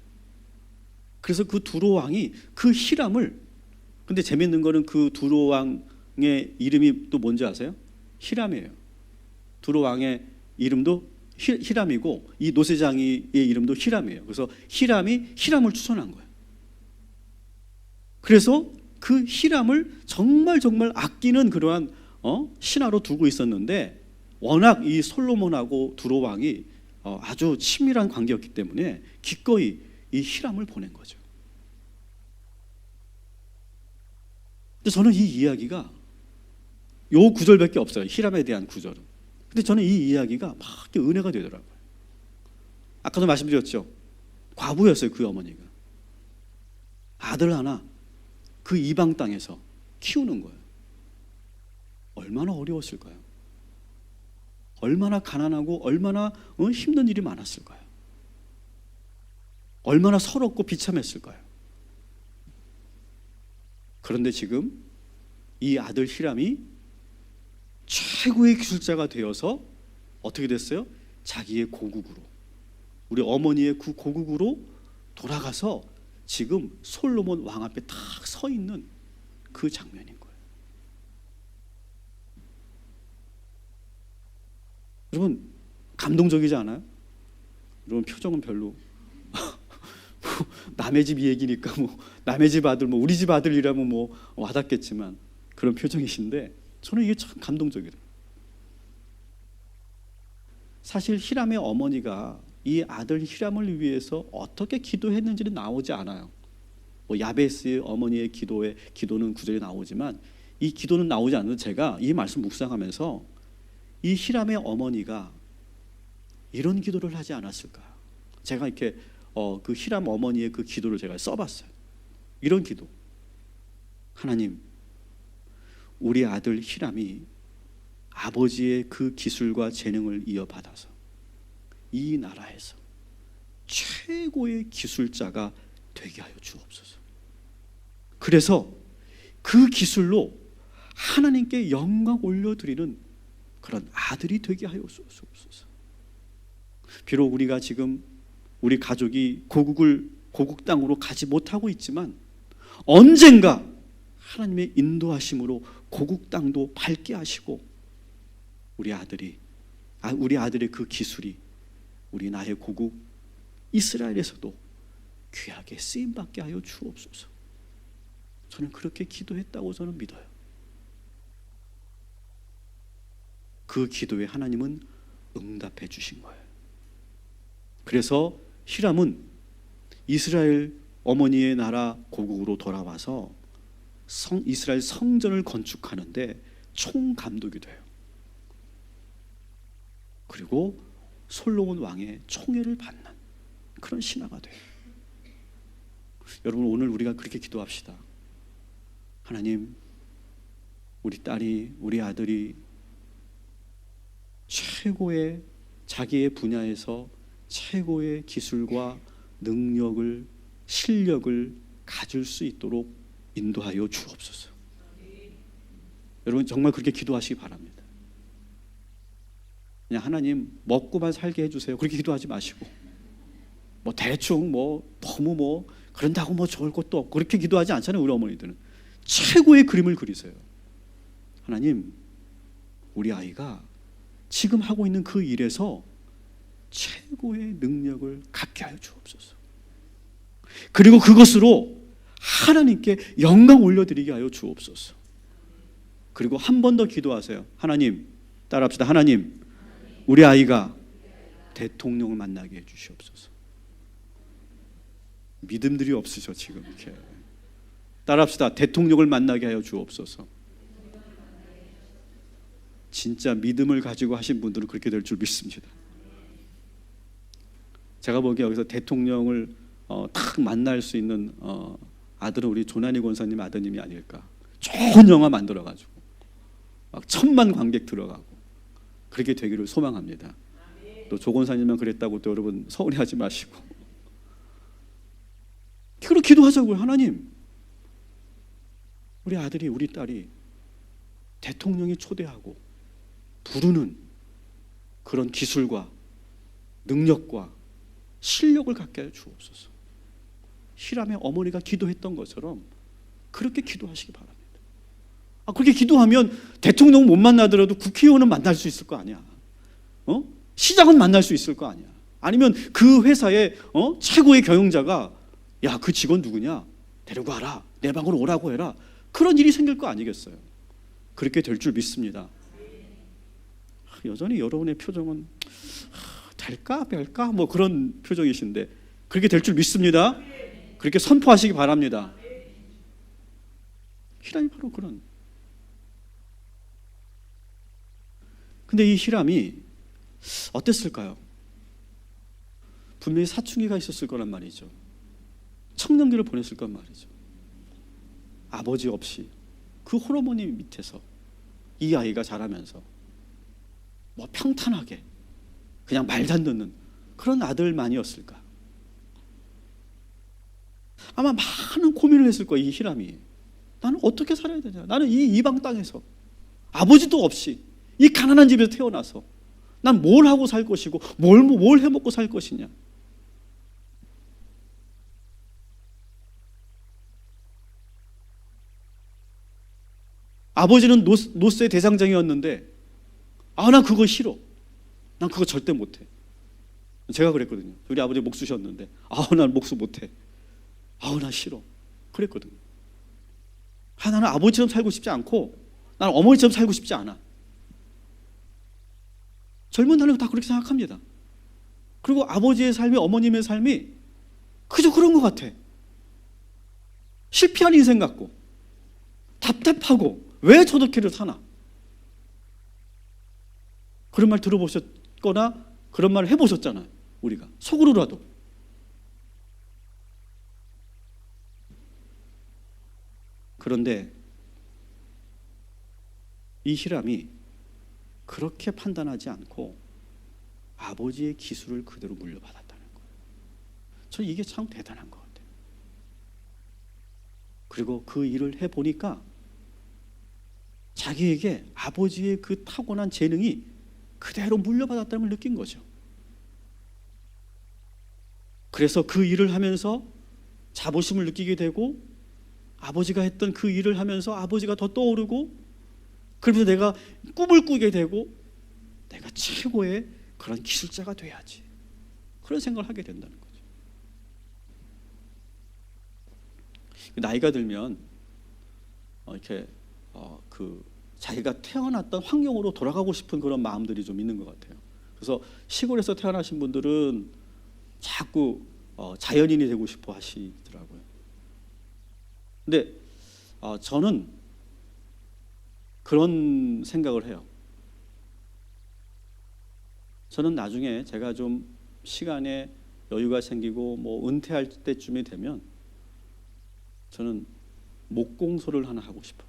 그래서 그 두로 왕이 그 히람을, 근데 재밌는 거는 그 두로 왕의 이름이 또 뭔지 아세요? 히람이에요. 두로 왕의 이름도 히람이고 이 노세장이의 이름도 히람이에요. 그래서 히람이 히람을 추천한 거예요. 그래서 그 히람을 정말 아끼는 그러한 신하로 두고 있었는데 워낙 이 솔로몬하고 두로 왕이 아주 친밀한 관계였기 때문에 기꺼이 이 히람을 보낸 거죠. 근데 저는 이 이야기가 요 구절밖에 없어요. 히람에 대한 구절은. 근데 저는 이 이야기가 막 은혜가 되더라고요. 아까도 말씀드렸죠. 과부였어요. 그 어머니가. 아들 하나 그 이방 땅에서 키우는 거예요. 얼마나 어려웠을까요? 얼마나 가난하고 얼마나 힘든 일이 많았을까요? 얼마나 서럽고 비참했을까요? 그런데 지금 이 아들 히람이 최고의 기술자가 되어서 어떻게 됐어요? 자기의 고국으로, 우리 어머니의 그 고국으로 돌아가서 지금 솔로몬 왕 앞에 딱 서 있는 그 장면인 거예요. 여러분 감동적이지 않아요? 여러분 표정은 별로 남의 집 얘기니까 남의 집 아들 우리 집 아들이라면 와닿겠지만 그런 표정이신데 저는 이게 참 감동적이에요. 사실 히람의 어머니가 이 아들 히람을 위해서 어떻게 기도했는지는 나오지 않아요. 야베스의 어머니의 기도는 구절에 나오지만 이 기도는 나오지 않는데 제가 이 말씀 묵상하면서 이 히람의 어머니가 이런 기도를 하지 않았을까? 제가 이렇게 그 히람 어머니의 그 기도를 제가 써봤어요. 이런 기도. 하나님, 우리 아들 히람이 아버지의 그 기술과 재능을 이어받아서 이 나라에서 최고의 기술자가 되게 하여 주옵소서. 그래서 그 기술로 하나님께 영광 올려드리는 그런 아들이 되게 하여 주옵소서. 비록 우리가 지금 우리 가족이 고국 땅으로 가지 못하고 있지만 언젠가 하나님의 인도하심으로 고국 땅도 밟게 하시고 우리 아들의 그 기술이 우리 나의 고국 이스라엘에서도 귀하게 쓰임받게 하여 주옵소서. 저는 그렇게 기도했다고 저는 믿어요. 그 기도에 하나님은 응답해 주신 거예요. 그래서 히람은 이스라엘 어머니의 나라 고국으로 돌아와서 이스라엘 성전을 건축하는데 총감독이 돼요. 그리고 솔로몬 왕의 총애를 받는 그런 신하가 돼요. 여러분 오늘 우리가 그렇게 기도합시다. 하나님, 우리 딸이, 우리 아들이 최고의 자기의 분야에서 최고의 기술과 능력을, 실력을 가질 수 있도록 인도하여 주옵소서. 여러분 정말 그렇게 기도하시기 바랍니다. 그냥 하나님 먹고만 살게 해주세요. 그렇게 기도하지 마시고 대충 너무 그런다고 좋을 것도 없고 그렇게 기도하지 않잖아요. 우리 어머니들은 최고의 그림을 그리세요. 하나님, 우리 아이가 지금 하고 있는 그 일에서 최고의 능력을 갖게 하여 주옵소서. 그리고 그것으로 하나님께 영광 올려드리게 하여 주옵소서. 그리고 한 번 더 기도하세요. 하나님, 따라합시다. 하나님, 우리 아이가 대통령을 만나게 해주시옵소서. 믿음들이 없으셔 지금 이렇게. 따라합시다. 대통령을 만나게 하여 주옵소서. 진짜 믿음을 가지고 하신 분들은 그렇게 될 줄 믿습니다. 제가 보기에 여기서 대통령을 딱 만날 수 있는 아들은 우리 조난희 권사님 아드님이 아닐까. 좋은 영화 만들어가지고 막 1000만 관객 들어가고 그렇게 되기를 소망합니다. 또 조 권사님만 그랬다고 또 여러분 서운해하지 마시고 그렇게 기도하자고요. 하나님, 우리 아들이, 우리 딸이 대통령이 초대하고 부르는 그런 기술과 능력과 실력을 갖게 하여 주옵소서. 히람의 어머니가 기도했던 것처럼 그렇게 기도하시기 바랍니다. 그렇게 기도하면 대통령 못 만나더라도 국회의원은 만날 수 있을 거 아니야. 시장은 만날 수 있을 거 아니야. 아니면 그 회사의 최고의 경영자가 야, 그 직원 누구냐? 데리고 와라. 내 방으로 오라고 해라. 그런 일이 생길 거 아니겠어요? 그렇게 될 줄 믿습니다. 여전히 여러분의 표정은 될까 말까 뭐 그런 표정이신데 그렇게 될 줄 믿습니다. 그렇게 선포하시기 바랍니다. 히람이 바로 그런. 근데 이 히람이 어땠을까요? 분명히 사춘기가 있었을 거란 말이죠. 청년기를 보냈을 건 말이죠. 아버지 없이 그 홀어머니 밑에서 이 아이가 자라면서 뭐 평탄하게 그냥 말도 안 듣는 그런 아들만이었을까? 아마 많은 고민을 했을 거예요. 이 히람이 나는 어떻게 살아야 되냐? 나는 이 이방 땅에서 아버지도 없이 이 가난한 집에서 태어나서 난 뭘 하고 살 것이고 뭘 해먹고 살 것이냐? 아버지는 노스의 대장장이었는데 난 그거 싫어. 난 그거 절대 못해. 제가 그랬거든요. 우리 아버지 목수셨는데 난 목수 못해. 난 싫어. 그랬거든요. 나는 아버지처럼 살고 싶지 않고 나는 어머니처럼 살고 싶지 않아. 젊은 나는 다 그렇게 생각합니다. 그리고 아버지의 삶이 어머님의 삶이 그저 그런 것 같아. 실패한 인생 같고 답답하고 왜 저렇게를 사나? 그런 말 들어보셨거나 그런 말을 해보셨잖아요. 우리가 속으로라도. 그런데 이 히람이 그렇게 판단하지 않고 아버지의 기술을 그대로 물려받았다는 거예요. 저는 이게 참 대단한 것 같아요. 그리고 그 일을 해보니까 자기에게 아버지의 그 타고난 재능이 그대로 물려받았다는 걸 느낀 거죠. 그래서 그 일을 하면서 자부심을 느끼게 되고 아버지가 했던 그 일을 하면서 아버지가 더 떠오르고 그러면서 내가 꿈을 꾸게 되고 내가 최고의 그런 기술자가 돼야지. 그런 생각을 하게 된다는 거죠. 나이가 들면 이렇게 자기가 태어났던 환경으로 돌아가고 싶은 그런 마음들이 좀 있는 것 같아요. 그래서 시골에서 태어나신 분들은 자꾸 자연인이 되고 싶어 하시더라고요. 근데 저는 그런 생각을 해요. 저는 나중에 제가 좀 시간에 여유가 생기고 뭐 은퇴할 때쯤이 되면 저는 목공소를 하나 하고 싶어요.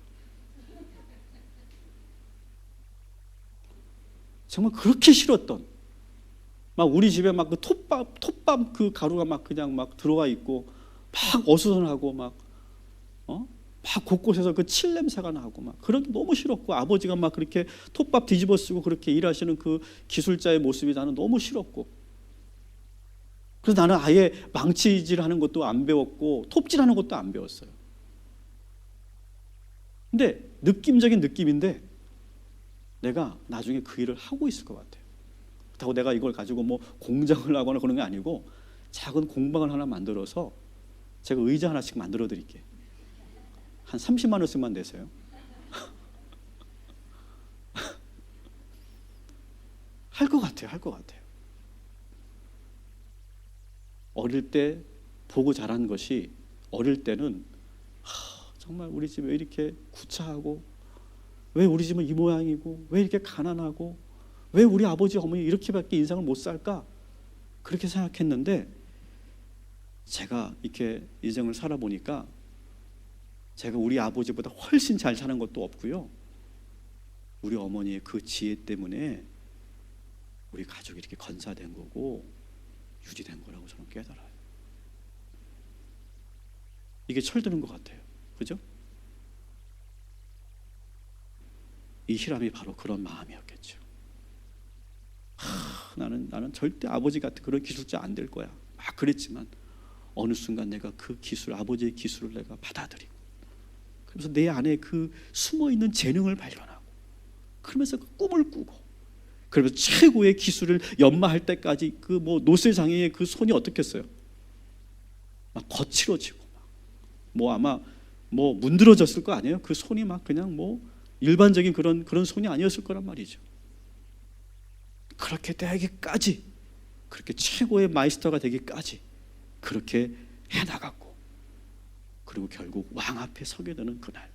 정말 그렇게 싫었던 막 우리 집에 막 그 톱밥 그 가루가 막 그냥 막 들어와 있고 막 어수선하고 막 곳곳에서 그 칠 냄새가 나고 막 그런 게 너무 싫었고 아버지가 막 그렇게 톱밥 뒤집어 쓰고 그렇게 일하시는 그 기술자의 모습이 나는 너무 싫었고 그래서 나는 아예 망치질하는 것도 안 배웠고 톱질하는 것도 안 배웠어요. 근데 느낌적인 느낌인데 내가 나중에 그 일을 하고 있을 것 같아요. 그렇다고 내가 이걸 가지고 뭐 공장을 하거나 그런 게 아니고 작은 공방을 하나 만들어서 제가 의자 하나씩 만들어 드릴게요. 한 30만 원씩만 내세요. 할 것 같아요. 할 것 같아요. 어릴 때 보고 자란 것이 어릴 때는 정말 우리 집 왜 이렇게 구차하고 왜 우리 집은 이 모양이고 왜 이렇게 가난하고 왜 우리 아버지 어머니 이렇게밖에 인생을 못 살까 그렇게 생각했는데 제가 이렇게 인생을 살아보니까 제가 우리 아버지보다 훨씬 잘 사는 것도 없고요. 우리 어머니의 그 지혜 때문에 우리 가족이 이렇게 건사된 거고 유지된 거라고 저는 깨달아요. 이게 철드는 것 같아요. 그죠? 이 히람이 바로 그런 마음이었겠죠. 나는 절대 아버지 같은 그런 기술자 안 될 거야. 막 그랬지만 어느 순간 내가 그 기술, 아버지의 기술을 내가 받아들이고 그래서 내 안에 그 숨어있는 재능을 발견하고 그러면서 그 꿈을 꾸고 그러면서 최고의 기술을 연마할 때까지 그 뭐 노쇠 장애의 그 손이 어떻겠어요? 막 거칠어지고 뭐 아마 뭐 문드러졌을 거 아니에요? 그 손이 막 그냥 뭐 일반적인 그런 손이 아니었을 거란 말이죠. 그렇게 되기까지, 그렇게 최고의 마이스터가 되기까지 그렇게 해나갔고, 그리고 결국 왕 앞에 서게 되는 그날,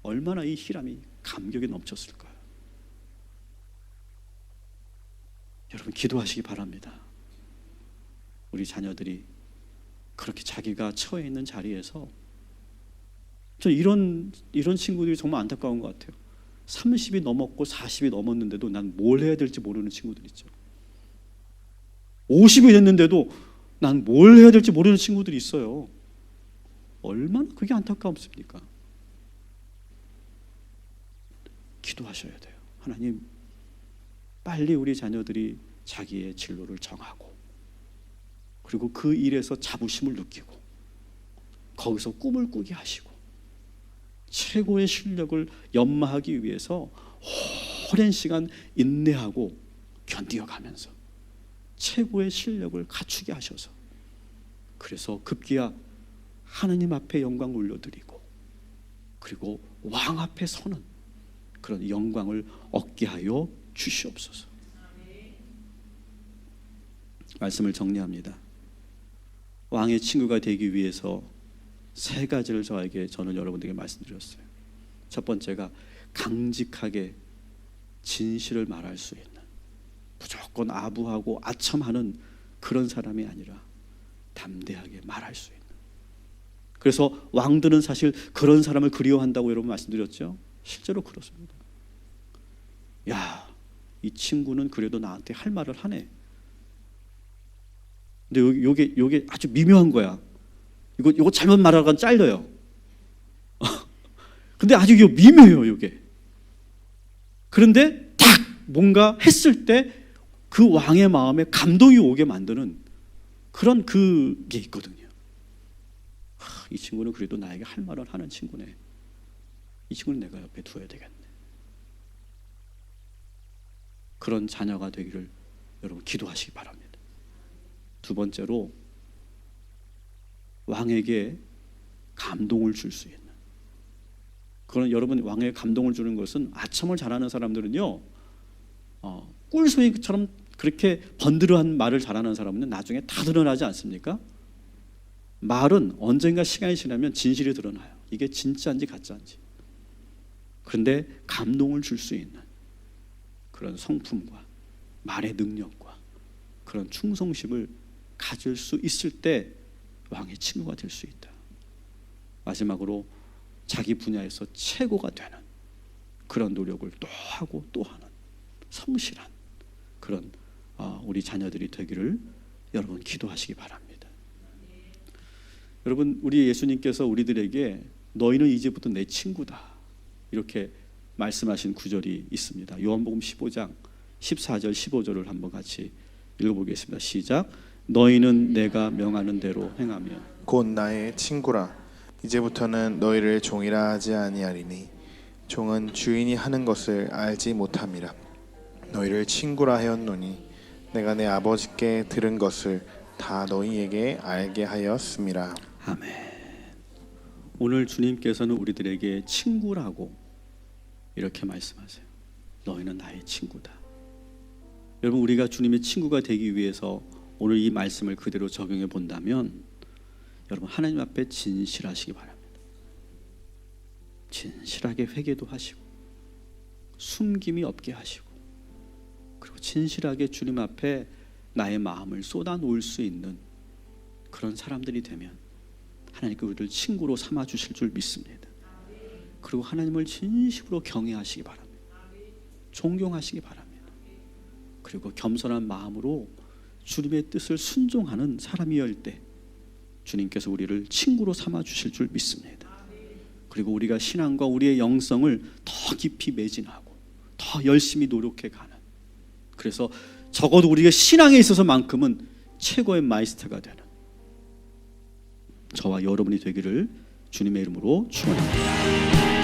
얼마나 이 희람이 감격이 넘쳤을까요? 여러분 기도하시기 바랍니다. 우리 자녀들이 그렇게 자기가 처해 있는 자리에서, 저 이런 친구들이 정말 안타까운 것 같아요. 30이 넘었고 40이 넘었는데도 난 뭘 해야 될지 모르는 친구들 있죠. 50이 됐는데도 난 뭘 해야 될지 모르는 친구들이 있어요. 얼마나 그게 안타깝습니까? 기도하셔야 돼요. 하나님, 빨리 우리 자녀들이 자기의 진로를 정하고, 그리고 그 일에서 자부심을 느끼고, 거기서 꿈을 꾸게 하시고, 최고의 실력을 연마하기 위해서 오랜 시간 인내하고 견디어가면서 최고의 실력을 갖추게 하셔서, 그래서 급기야 하나님 앞에 영광 올려드리고, 그리고 왕 앞에 서는 그런 영광을 얻게 하여 주시옵소서. 말씀을 정리합니다. 왕의 친구가 되기 위해서 세 가지를 저는 여러분들에게 말씀드렸어요. 첫 번째가 강직하게 진실을 말할 수 있는, 무조건 아부하고 아첨하는 그런 사람이 아니라 담대하게 말할 수 있는. 그래서 왕들은 사실 그런 사람을 그리워한다고 여러분 말씀드렸죠. 실제로 그렇습니다. 야, 이 친구는 그래도 나한테 할 말을 하네. 근데 요게 아주 미묘한 거야. 이거 잘못 말하다가 잘려요. 근데 아주 이거 미묘해요, 이게. 그런데 딱 뭔가 했을 때 그 왕의 마음에 감동이 오게 만드는 그런 그게 있거든요. 이 친구는 그래도 나에게 할 말을 하는 친구네. 이 친구는 내가 옆에 두어야 되겠네. 그런 자녀가 되기를 여러분 기도하시기 바랍니다. 두 번째로, 왕에게 감동을 줄 수 있는, 그런 여러분 왕에게 감동을 주는 것은, 아첨을 잘하는 사람들은요, 꿀소리처럼 그렇게 번드르한 말을 잘하는 사람은 나중에 다 드러나지 않습니까? 말은 언젠가 시간이 지나면 진실이 드러나요. 이게 진짜인지 가짜인지. 그런데 감동을 줄 수 있는 그런 성품과 말의 능력과 그런 충성심을 가질 수 있을 때 왕의 친구가 될 수 있다. 마지막으로, 자기 분야에서 최고가 되는 그런 노력을 또 하고 또 하는 성실한 그런 우리 자녀들이 되기를 여러분 기도하시기 바랍니다. 여러분, 우리 예수님께서 우리들에게 너희는 이제부터 내 친구다 이렇게 말씀하신 구절이 있습니다. 요한복음 15장 14절 15절을 한번 같이 읽어보겠습니다. 시작. 너희는 내가 명하는 대로 행하면 곧 나의 친구라. 이제부터는 너희를 종이라 하지 아니하리니 종은 주인이 하는 것을 알지 못함이라. 너희를 친구라 하였노니 내가 내 아버지께 들은 것을 다 너희에게 알게 하였음이라. 아멘. 오늘 주님께서는 우리들에게 친구라고 이렇게 말씀하세요. 너희는 나의 친구다. 여러분, 우리가 주님의 친구가 되기 위해서 오늘 이 말씀을 그대로 적용해 본다면, 여러분 하나님 앞에 진실하시기 바랍니다. 진실하게 회개도 하시고, 숨김이 없게 하시고, 그리고 진실하게 주님 앞에 나의 마음을 쏟아 놓을 수 있는 그런 사람들이 되면 하나님께 우리를 친구로 삼아 주실 줄 믿습니다. 그리고 하나님을 진심으로 경외하시기 바랍니다. 존경하시기 바랍니다. 그리고 겸손한 마음으로 주님의 뜻을 순종하는 사람이었을 때 주님께서 우리를 친구로 삼아 주실 줄 믿습니다. 그리고 우리가 신앙과 우리의 영성을 더 깊이 매진하고 더 열심히 노력해 가는, 그래서 적어도 우리가 신앙에 있어서만큼은 최고의 마이스터가 되는 저와 여러분이 되기를 주님의 이름으로 축원합니다.